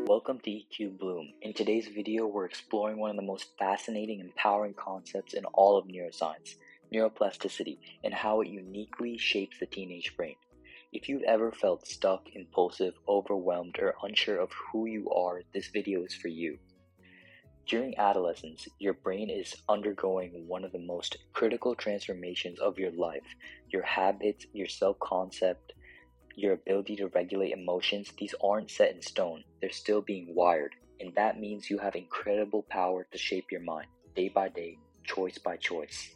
Welcome to EQBloom. In today's video, we're exploring one of the most fascinating and empowering concepts in all of neuroscience, neuroplasticity, and how it uniquely shapes the teenage brain. If you've ever felt stuck, impulsive, overwhelmed, or unsure of who you are, this video is for you. During adolescence, your brain is undergoing one of the most critical transformations of your life. Your habits, your self-concept, your ability to regulate emotions, these aren't set in stone. They're still being wired. And that means you have incredible power to shape your mind, day by day, choice by choice.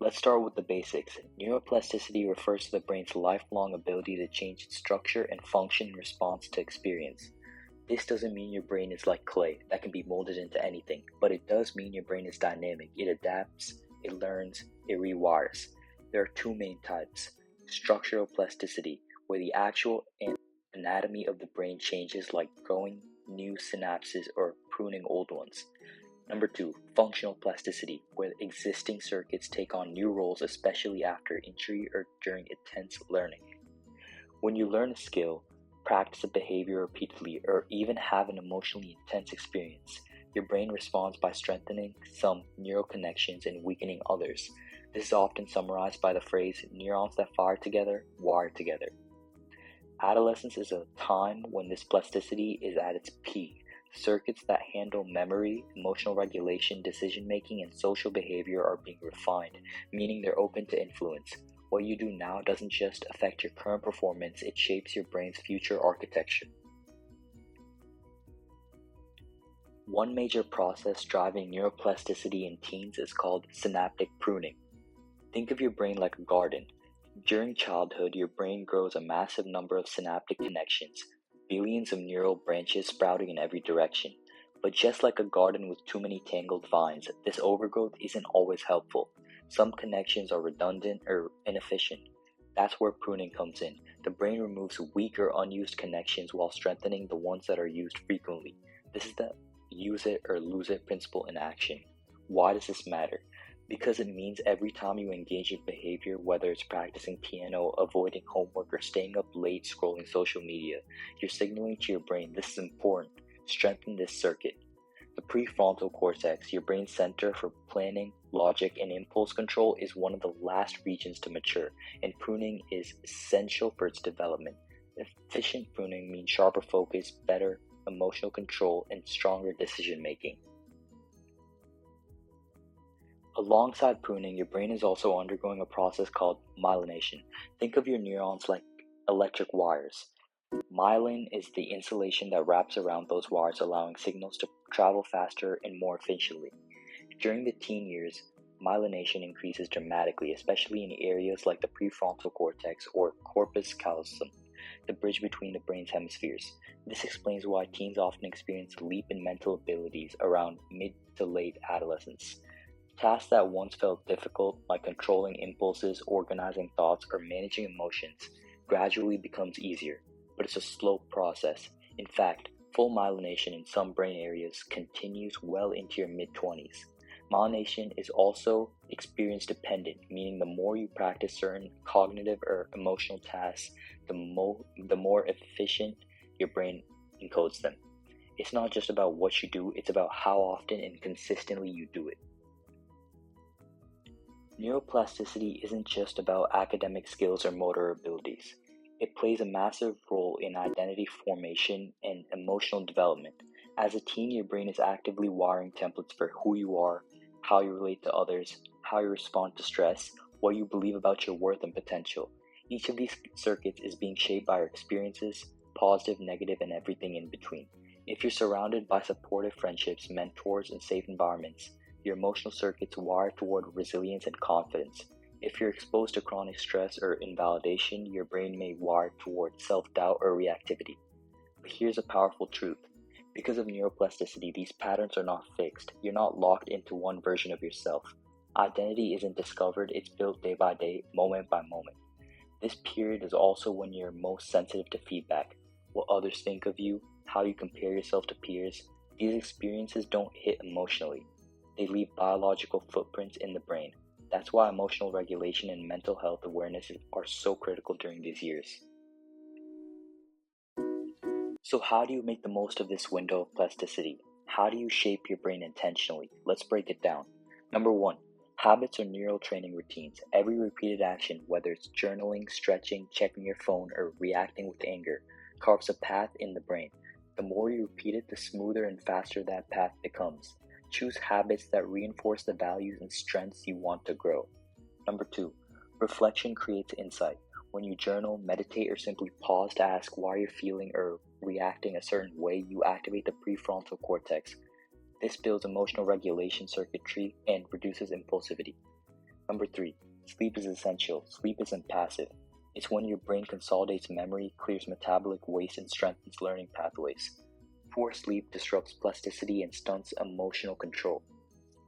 Let's start with the basics. Neuroplasticity refers to the brain's lifelong ability to change its structure and function in response to experience. This doesn't mean your brain is like clay that can be molded into anything, but it does mean your brain is dynamic. It adapts, it learns, it rewires. There are two main types. Structural plasticity, where the actual anatomy of the brain changes, like growing new synapses or pruning old ones. Number 2, functional plasticity, where existing circuits take on new roles, especially after injury or during intense learning. When you learn a skill, practice a behavior repeatedly, or even have an emotionally intense experience, your brain responds by strengthening some neural connections and weakening others. This is often summarized by the phrase, neurons that fire together, wire together. Adolescence is a time when this plasticity is at its peak. Circuits that handle memory, emotional regulation, decision-making, and social behavior are being refined, meaning they're open to influence. What you do now doesn't just affect your current performance, it shapes your brain's future architecture. One major process driving neuroplasticity in teens is called synaptic pruning. Think of your brain like a garden. During childhood, your brain grows a massive number of synaptic connections, billions of neural branches sprouting in every direction. But just like a garden with too many tangled vines, this overgrowth isn't always helpful. Some connections are redundant or inefficient. That's where pruning comes in. The brain removes weak or unused connections while strengthening the ones that are used frequently. This is the use it or lose it principle in action. Why does this matter? Because it means every time you engage in behavior, whether it's practicing piano, avoiding homework, or staying up late scrolling social media, you're signaling to your brain, this is important, strengthen this circuit. The prefrontal cortex, your brain's center for planning, logic, and impulse control, is one of the last regions to mature, and pruning is essential for its development. Efficient pruning means sharper focus, better emotional control, and stronger decision making. Alongside pruning, your brain is also undergoing a process called myelination. Think of your neurons like electric wires. Myelin is the insulation that wraps around those wires, allowing signals to travel faster and more efficiently. During the teen years, myelination increases dramatically, especially in areas like the prefrontal cortex or corpus callosum, the bridge between the brain's hemispheres. This explains why teens often experience a leap in mental abilities around mid to late adolescence. Tasks that once felt difficult, like controlling impulses, organizing thoughts, or managing emotions, gradually becomes easier, but it's a slow process. In fact, full myelination in some brain areas continues well into your mid-20s. Myelination is also experience dependent, meaning the more you practice certain cognitive or emotional tasks, the more efficient your brain encodes them. It's not just about what you do, it's about how often and consistently you do it. Neuroplasticity isn't just about academic skills or motor abilities. It plays a massive role in identity formation and emotional development. As a teen, your brain is actively wiring templates for who you are, how you relate to others, how you respond to stress, what you believe about your worth and potential. Each of these circuits is being shaped by your experiences, positive, negative, and everything in between. If you're surrounded by supportive friendships, mentors, and safe environments, your emotional circuits wire toward resilience and confidence. If you're exposed to chronic stress or invalidation, your brain may wire toward self-doubt or reactivity. But here's a powerful truth. Because of neuroplasticity, these patterns are not fixed. You're not locked into one version of yourself. Identity isn't discovered, it's built day by day, moment by moment. This period is also when you're most sensitive to feedback, what others think of you, how you compare yourself to peers. These experiences don't hit emotionally. They leave biological footprints in the brain. That's why emotional regulation and mental health awareness are so critical during these years. So how do you make the most of this window of plasticity? How do you shape your brain intentionally? Let's break it down. Number 1. Habits or neural training routines. Every repeated action, whether it's journaling, stretching, checking your phone, or reacting with anger, carves a path in the brain. The more you repeat it, the smoother and faster that path becomes. Choose habits that reinforce the values and strengths you want to grow. Number 2. Reflection creates insight. When you journal, meditate, or simply pause to ask why you're feeling or reacting a certain way, you activate the prefrontal cortex. This builds emotional regulation circuitry and reduces impulsivity. Number 3. Sleep is essential. Sleep isn't passive. It's when your brain consolidates memory, clears metabolic waste, and strengthens learning pathways. Poor sleep disrupts plasticity and stunts emotional control.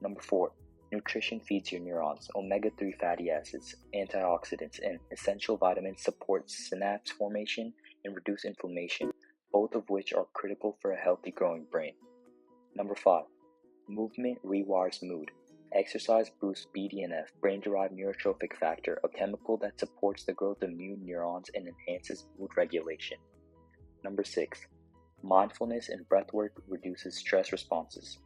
Number 4. Nutrition feeds your neurons. Omega-3 fatty acids, antioxidants, and essential vitamins support synapse formation and reduce inflammation, both of which are critical for a healthy growing brain. Number 5. Movement rewires mood. Exercise boosts BDNF, brain-derived neurotrophic factor, a chemical that supports the growth of new neurons and enhances mood regulation. Number 6. Mindfulness and breathwork reduces stress responses.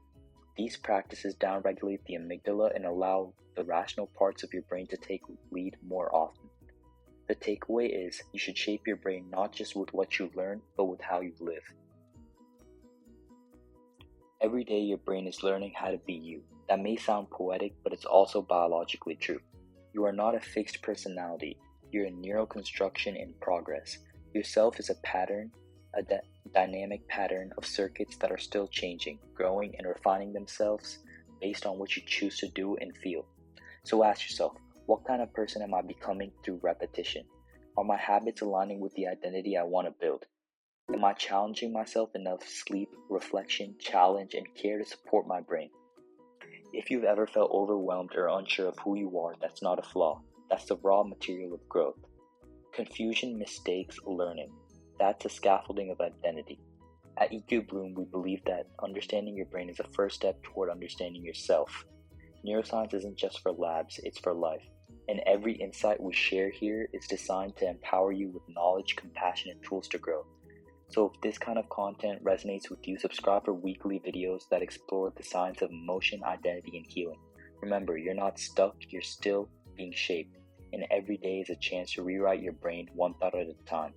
These practices downregulate the amygdala and allow the rational parts of your brain to take lead more often. The takeaway is you should shape your brain not just with what you learn, but with how you live. Every day your brain is learning how to be you. That may sound poetic, but it's also biologically true. You are not a fixed personality. You're a neural construction in progress. Yourself is a pattern, a dynamic pattern of circuits that are still changing, growing, and refining themselves based on what you choose to do and feel. So ask yourself, what kind of person am I becoming through repetition? Are my habits aligning with the identity I want to build? Am I challenging myself enough sleep, reflection, challenge, and care to support my brain? If you've ever felt overwhelmed or unsure of who you are, that's not a flaw. That's the raw material of growth. Confusion mistakes learning. That's a scaffolding of identity. At EQBloom, we believe that understanding your brain is a first step toward understanding yourself. Neuroscience isn't just for labs, it's for life. And every insight we share here is designed to empower you with knowledge, compassion, and tools to grow. So if this kind of content resonates with you, subscribe for weekly videos that explore the science of emotion, identity, and healing. Remember, you're not stuck, you're still being shaped. And every day is a chance to rewrite your brain one thought at a time.